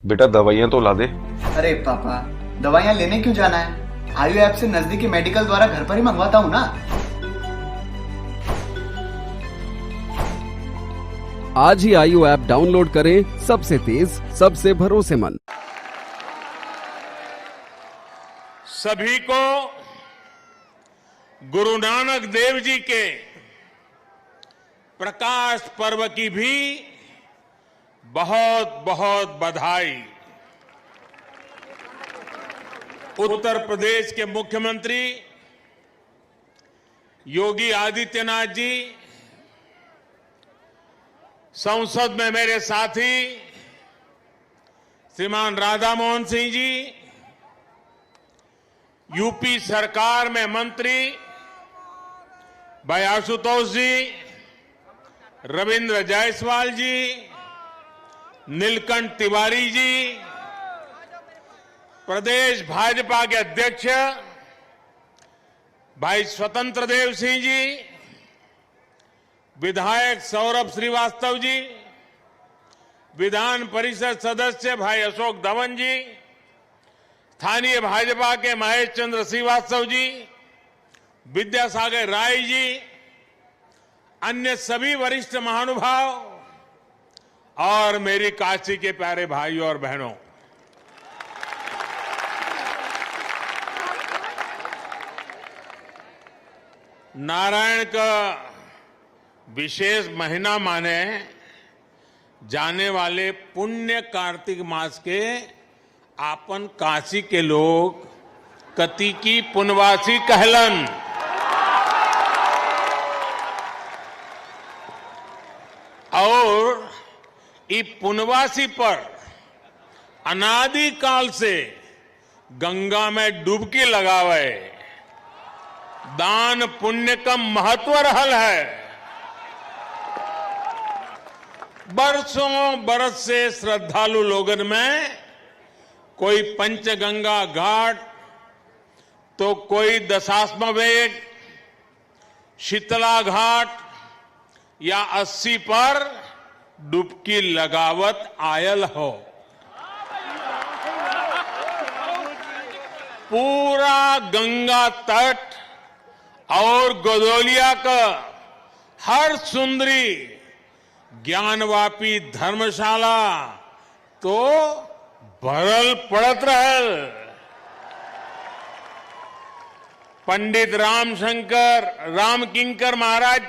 बेटा दवाइयाँ तो ला दे। अरे पापा, दवाइयाँ लेने क्यों जाना है? आयु ऐप से नजदीकी मेडिकल द्वारा घर पर ही मंगवाता हूँ ना। आज ही आयु ऐप डाउनलोड करें, सबसे तेज, सबसे भरोसेमंद। सभी को गुरु नानक देव जी के प्रकाश पर्व की भी बहुत बहुत बधाई। उत्तर प्रदेश के मुख्यमंत्री योगी आदित्यनाथ जी, संसद में मेरे साथी श्रीमान राधा मोहन सिंह जी, यूपी सरकार में मंत्री भाई आशुतोष जी, रविंद्र जायसवाल जी, नीलकंठ तिवारी जी, प्रदेश भाजपा के अध्यक्ष भाई स्वतंत्र देव सिंह जी, विधायक सौरभ श्रीवास्तव जी, विधान परिषद सदस्य भाई अशोक धवन जी, स्थानीय भाजपा के महेश चंद्र श्रीवास्तव जी, विद्यासागर राय जी, अन्य सभी वरिष्ठ महानुभाव और मेरी काशी के प्यारे भाइयों और बहनों, नारायण का विशेष महीना माने जाने वाले पुण्य कार्तिक मास के आपन काशी के लोग कति की पुनवासी कहलन। और ई पुनवासी पर अनादि काल से गंगा में डुबकी लगावे दान पुण्य का महत्व रहल है। बरसों बरस से श्रद्धालु लोगन में कोई पंचगंगा घाट तो कोई दशाश्वमेध, शीतला घाट या 80 पर डुबकी लगावत आयल हो। पूरा गंगा तट और गोदोलिया का हर सुंदरी ज्ञानवापी धर्मशाला तो भरल पड़त रहल। पंडित रामशंकर रामकिंकर महाराज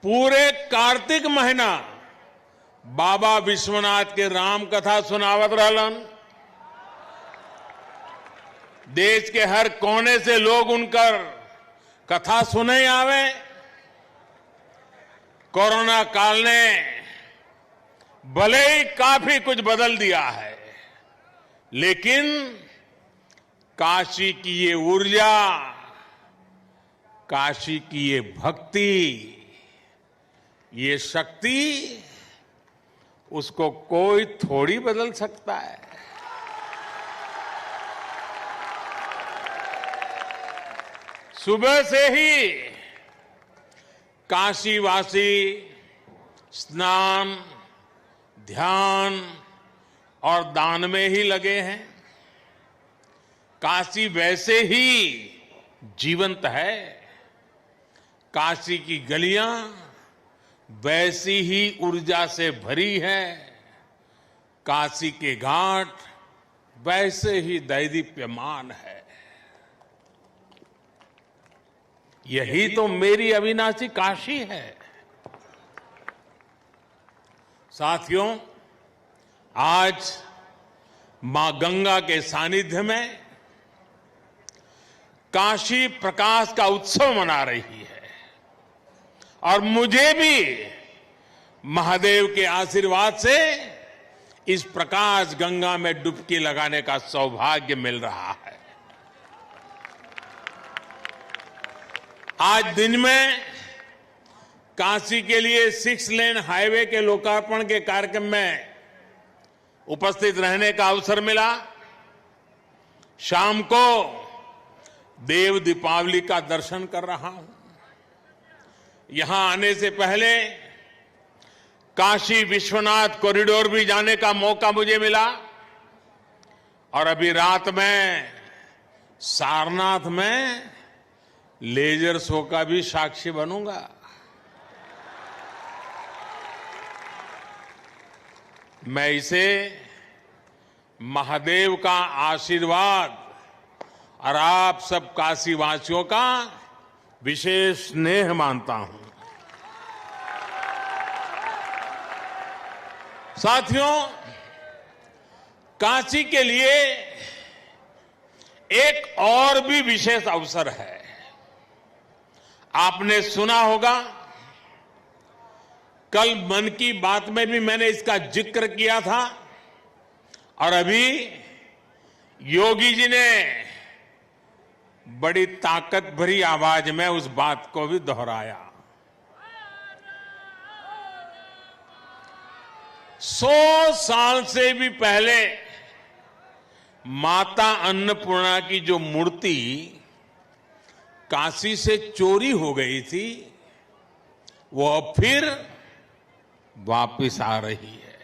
पूरे कार्तिक महीना बाबा विश्वनाथ के राम कथा सुनावत रहलन। देश के हर कोने से लोग उनकर कथा सुने आवे। कोरोना काल ने भले ही काफी कुछ बदल दिया है, लेकिन काशी की ये ऊर्जा, काशी की ये भक्ति, ये शक्ति, उसको कोई थोड़ी बदल सकता है। सुबह से ही काशीवासी स्नान, ध्यान और दान में ही लगे हैं। काशी वैसे ही जीवंत है। काशी की गलियां वैसी ही ऊर्जा से भरी है। काशी के घाट वैसे ही दैदीप्यमान है। यही तो मेरी अविनाशी काशी है। साथियों, आज मां गंगा के सानिध्य में काशी प्रकाश का उत्सव मना रही है और मुझे भी महादेव के आशीर्वाद से इस प्रकाश गंगा में डुबकी लगाने का सौभाग्य मिल रहा है। आज दिन में काशी के लिए 6 लेन हाईवे के लोकार्पण के कार्यक्रम में उपस्थित रहने का अवसर मिला। शाम को देव दीपावली का दर्शन कर रहा हूं। यहां आने से पहले काशी विश्वनाथ कॉरिडोर भी जाने का मौका मुझे मिला और अभी रात में सारनाथ में लेजर शो का भी साक्षी बनूंगा। मैं इसे महादेव का आशीर्वाद और आप सब काशीवासियों का विशेष स्नेह मानता हूं। साथियों, काशी के लिए एक और भी विशेष अवसर है। आपने सुना होगा, कल मन की बात में भी मैंने इसका जिक्र किया था और अभी योगी जी ने बड़ी ताकत भरी आवाज में उस बात को भी दोहराया। 100 साल से भी पहले माता अन्नपूर्णा की जो मूर्ति काशी से चोरी हो गई थी, वो अब फिर वापिस आ रही है।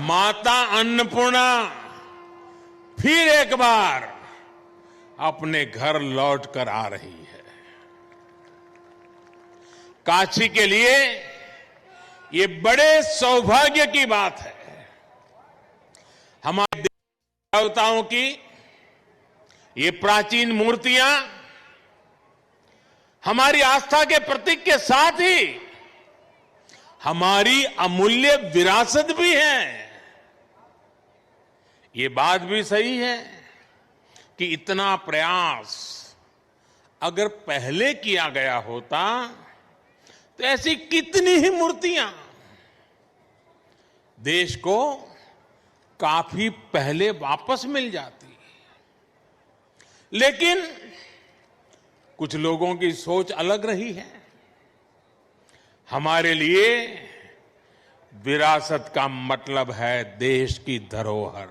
माता अन्नपूर्णा फिर एक बार अपने घर लौट कर आ रही है। काशी के लिए ये बड़े सौभाग्य की बात है। हमारे देवताओं की ये प्राचीन मूर्तियां हमारी आस्था के प्रतीक के साथ ही हमारी अमूल्य विरासत भी है। ये बात भी सही है कि इतना प्रयास अगर पहले किया गया होता तो ऐसी कितनी ही मूर्तियां देश को काफी पहले वापस मिल जाती। लेकिन कुछ लोगों की सोच अलग रही है। हमारे लिए विरासत का मतलब है देश की धरोहर।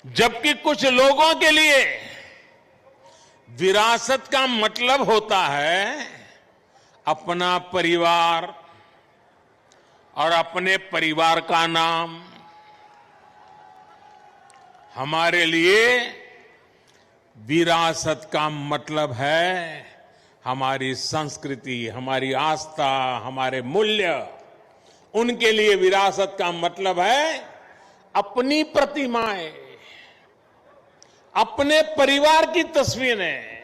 जबकि कुछ लोगों के लिए विरासत का मतलब होता है अपना परिवार और अपने परिवार का नाम। हमारे लिए विरासत का मतलब है हमारी संस्कृति, हमारी आस्था, हमारे मूल्य। उनके लिए विरासत का मतलब है अपनी प्रतिमाएं, अपने परिवार की तस्वीरें।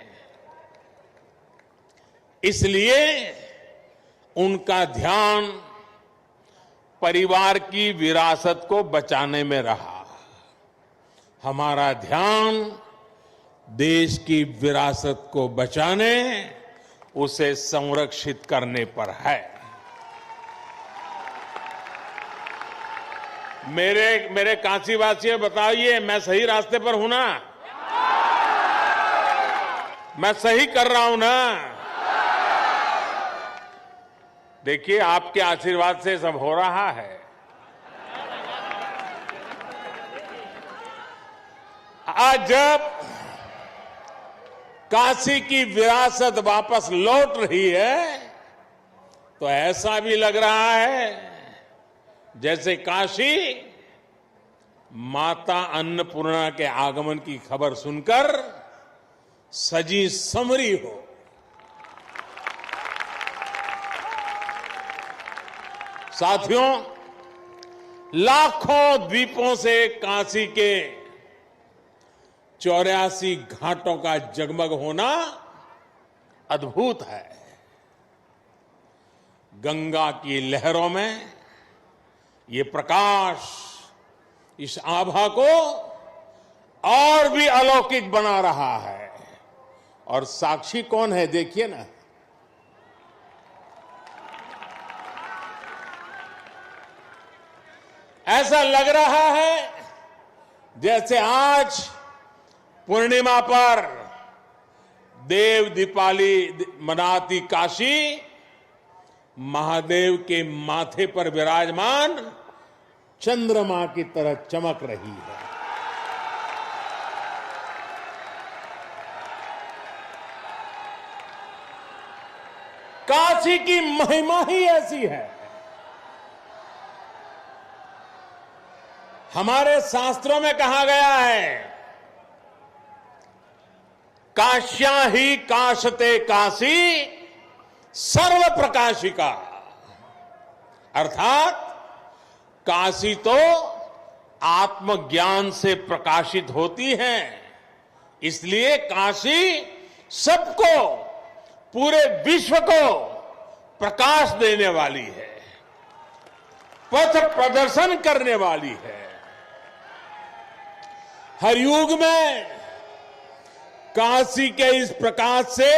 इसलिए उनका ध्यान परिवार की विरासत को बचाने में रहा। हमारा ध्यान देश की विरासत को बचाने, उसे संरक्षित करने पर है। मेरे काशीवासियों, बताइए मैं सही रास्ते पर हूं ना? मैं सही कर रहा हूं ना? देखिए, आपके आशीर्वाद से सब हो रहा है। आज जब काशी की विरासत वापस लौट रही है तो ऐसा भी लग रहा है जैसे काशी माता अन्नपूर्णा के आगमन की खबर सुनकर सजी समरी हो। साथियों, लाखों द्वीपों से काशी के 84 घाटों का जगमग होना अद्भुत है। गंगा की लहरों में ये प्रकाश इस आभा को और भी अलौकिक बना रहा है। और साक्षी कौन है, देखिए ना। ऐसा लग रहा है जैसे आज पूर्णिमा पर देव दीपावली मनाती काशी महादेव के माथे पर विराजमान चंद्रमा की तरह चमक रही है। काशी की महिमा ही ऐसी है। हमारे शास्त्रों में कहा गया है, काश्या ही काशते काशी सर्व प्रकाशिका, अर्थात काशी तो आत्मज्ञान से प्रकाशित होती है, इसलिए काशी सबको, पूरे विश्व को प्रकाश देने वाली है, पथ प्रदर्शन करने वाली है। हर युग में काशी के इस प्रकाश से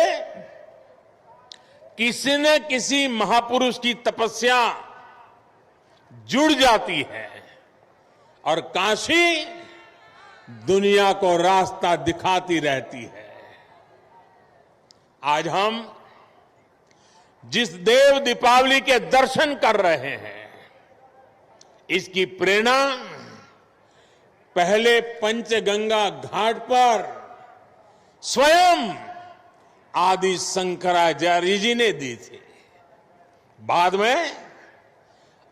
किसी न किसी महापुरुष की तपस्या जुड़ जाती है और काशी दुनिया को रास्ता दिखाती रहती है। आज हम जिस देव दीपावली के दर्शन कर रहे हैं, इसकी प्रेरणा पहले पंचगंगा घाट पर स्वयं आदि शंकराचार्य जी ने दी थी। बाद में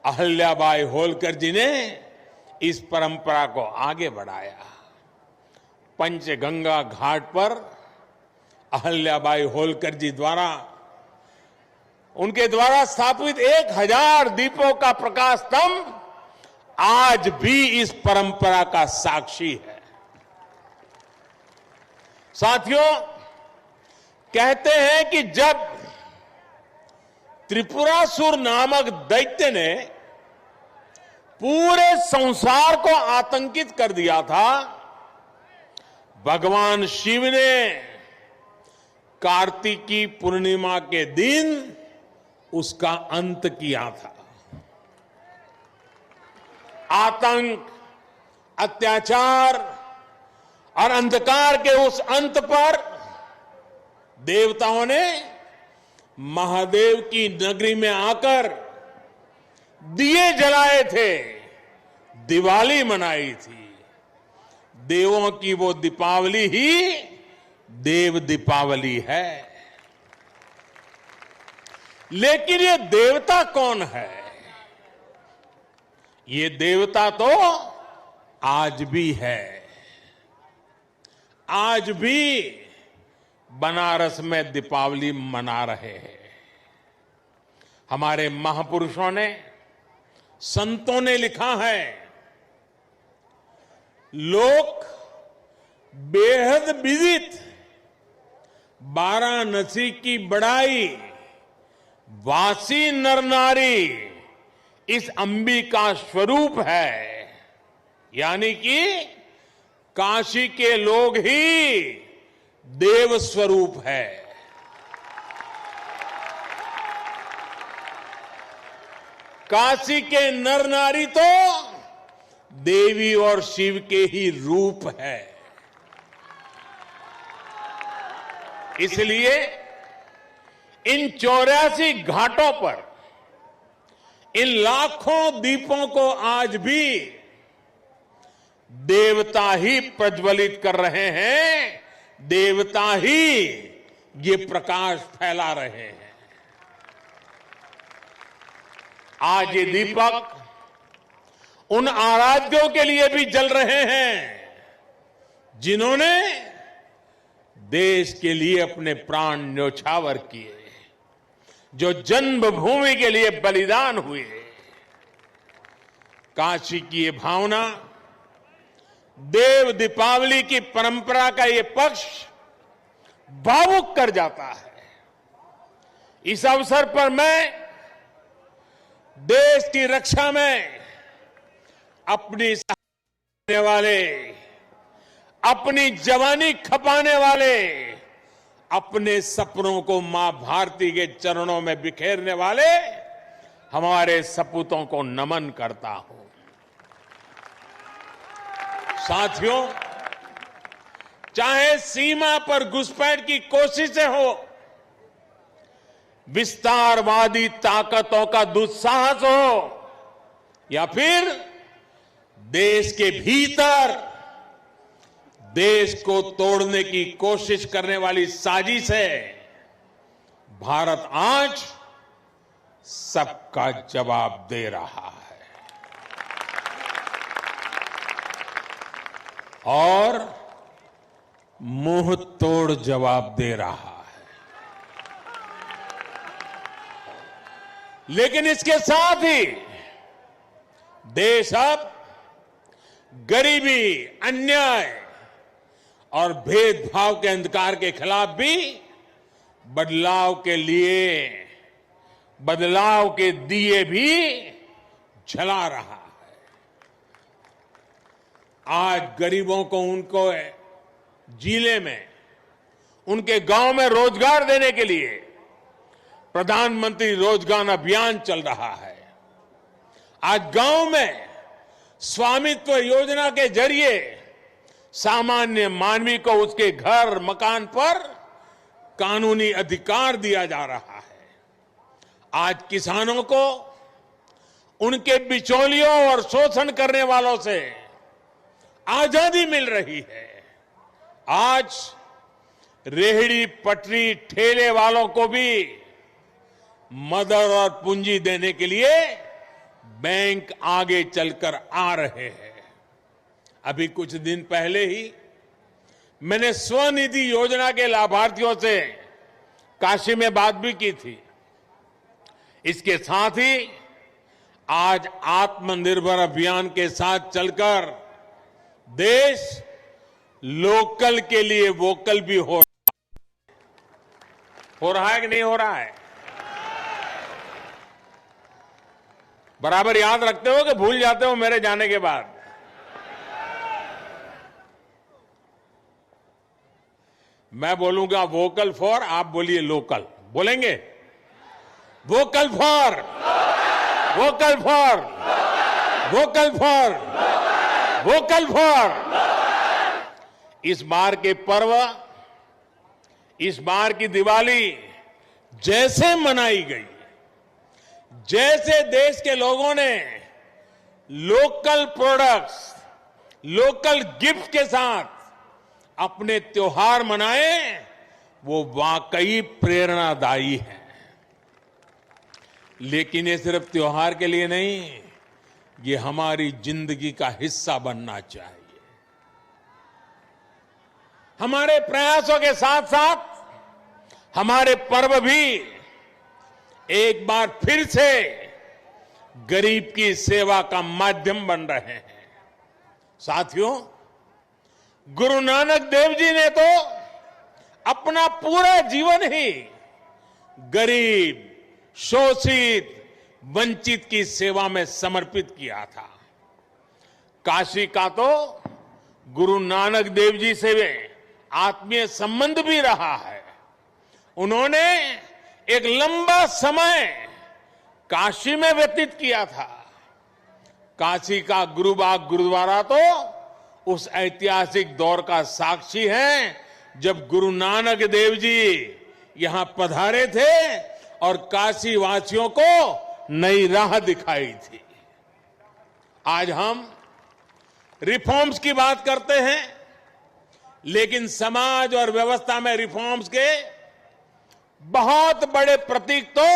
अहल्याबाई होलकर जी ने इस परंपरा को आगे बढ़ाया। पंचगंगा घाट पर अहल्याबाई होलकर जी द्वारा, उनके द्वारा स्थापित 1000 दीपों का प्रकाश स्तंभ आज भी इस परंपरा का साक्षी है। साथियों, कहते हैं कि जब त्रिपुरासुर नामक दैत्य ने पूरे संसार को आतंकित कर दिया था, भगवान शिव ने कार्तिकी पूर्णिमा के दिन उसका अंत किया था। आतंक, अत्याचार और अंधकार के उस अंत पर देवताओं ने महादेव की नगरी में आकर दिए जलाए थे, दिवाली मनाई थी। देवों की वो दीपावली ही देव दीपावली है। लेकिन ये देवता कौन है? ये देवता तो आज भी है। आज भी बनारस में दीपावली मना रहे हैं। हमारे महापुरुषों ने, संतों ने लिखा है, लोक बेहद विदित वाराणसी की बड़ाई, वासी नर नारी इस अंबिका स्वरूप है। यानी कि काशी के लोग ही देव स्वरूप है। काशी के नर नारी तो देवी और शिव के ही रूप है। इसलिए इन 84 घाटों पर इन लाखों दीपों को आज भी देवता ही प्रज्वलित कर रहे हैं, देवता ही ये प्रकाश फैला रहे हैं। आज ये दीपक उन आराध्यों के लिए भी जल रहे हैं जिन्होंने देश के लिए अपने प्राण न्योछावर किए, जो जन्मभूमि के लिए बलिदान हुए। काशी की ये भावना, देव दीपावली की परंपरा का ये पक्ष भावुक कर जाता है। इस अवसर पर मैं देश की रक्षा में अपनी सहायता देने वाले, अपनी जवानी खपाने वाले, अपने सपनों को मां भारती के चरणों में बिखेरने वाले हमारे सपूतों को नमन करता हूं। साथियों, चाहे सीमा पर घुसपैठ की कोशिशें हो, विस्तारवादी ताकतों का दुस्साहस हो, या फिर देश के भीतर देश को तोड़ने की कोशिश करने वाली साजिश है, भारत आज सबका जवाब दे रहा है और मुंह तोड़ जवाब दे रहा है। लेकिन इसके साथ ही देश अब गरीबी, अन्याय और भेदभाव के अंधकार के खिलाफ भी बदलाव के लिए बदलाव के दिए भी जला रहा है। आज गरीबों को उनको जिले में, उनके गांव में रोजगार देने के लिए प्रधानमंत्री रोजगार अभियान चल रहा है। आज गांव में स्वामित्व योजना के जरिए सामान्य मानवी को उसके घर, मकान पर कानूनी अधिकार दिया जा रहा है। आज किसानों को उनके बिचौलियों और शोषण करने वालों से आजादी मिल रही है। आज रेहड़ी पटरी ठेले वालों को भी मदद और पूंजी देने के लिए बैंक आगे चलकर आ रहे हैं। अभी कुछ दिन पहले ही मैंने स्वनिधि योजना के लाभार्थियों से काशी में बात भी की थी। इसके साथ ही आज आत्मनिर्भर अभियान के साथ चलकर देश लोकल के लिए वोकल भी हो रहा है कि नहीं हो रहा है? बराबर याद रखते हो कि भूल जाते हो मेरे जाने के बाद? मैं बोलूंगा वोकल फॉर, आप बोलिए लोकल। बोलेंगे vocal for, vocal for, vocal for, vocal for. इस बार के पर्व, इस बार की दिवाली जैसे मनाई गई, जैसे देश के लोगों ने लोकल प्रोडक्ट्स, लोकल गिफ्ट के साथ अपने त्योहार मनाए, वो वाकई प्रेरणादायी है। लेकिन ये सिर्फ त्योहार के लिए नहीं, ये हमारी जिंदगी का हिस्सा बनना चाहिए। हमारे प्रयासों के साथ साथ हमारे पर्व भी एक बार फिर से गरीब की सेवा का माध्यम बन रहे हैं। साथियों, गुरु नानक देव जी ने तो अपना पूरा जीवन ही गरीब, शोषित, वंचित की सेवा में समर्पित किया था। काशी का तो गुरु नानक देव जी से आत्मीय संबंध भी रहा है। उन्होंने एक लंबा समय काशी में व्यतीत किया था। काशी का गुरुबाग गुरुद्वारा तो उस ऐतिहासिक दौर का साक्षी है जब गुरु नानक देव जी यहां पधारे थे और काशी वासियों को नई राह दिखाई थी। आज हम रिफॉर्म्स की बात करते हैं, लेकिन समाज और व्यवस्था में रिफॉर्म्स के बहुत बड़े प्रतीक तो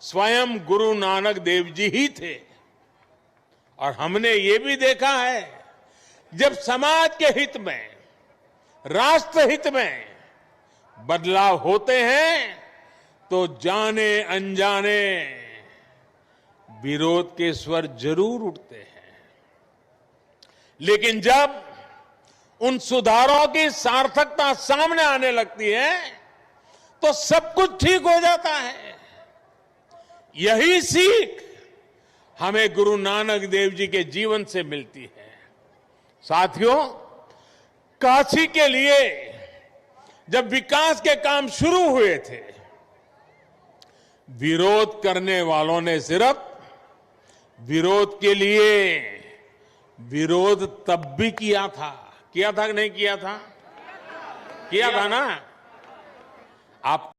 स्वयं गुरु नानक देव जी ही थे। और हमने ये भी देखा है, जब समाज के हित में, राष्ट्र हित में बदलाव होते हैं तो जाने अनजाने विरोध के स्वर जरूर उठते हैं। लेकिन जब उन सुधारों की सार्थकता सामने आने लगती है तो सब कुछ ठीक हो जाता है। यही सीख हमें गुरु नानक देव जी के जीवन से मिलती है। साथियों, काशी के लिए जब विकास के काम शुरू हुए थे, विरोध करने वालों ने सिर्फ विरोध के लिए विरोध तब भी किया था कि नहीं किया था? किया था ना? आप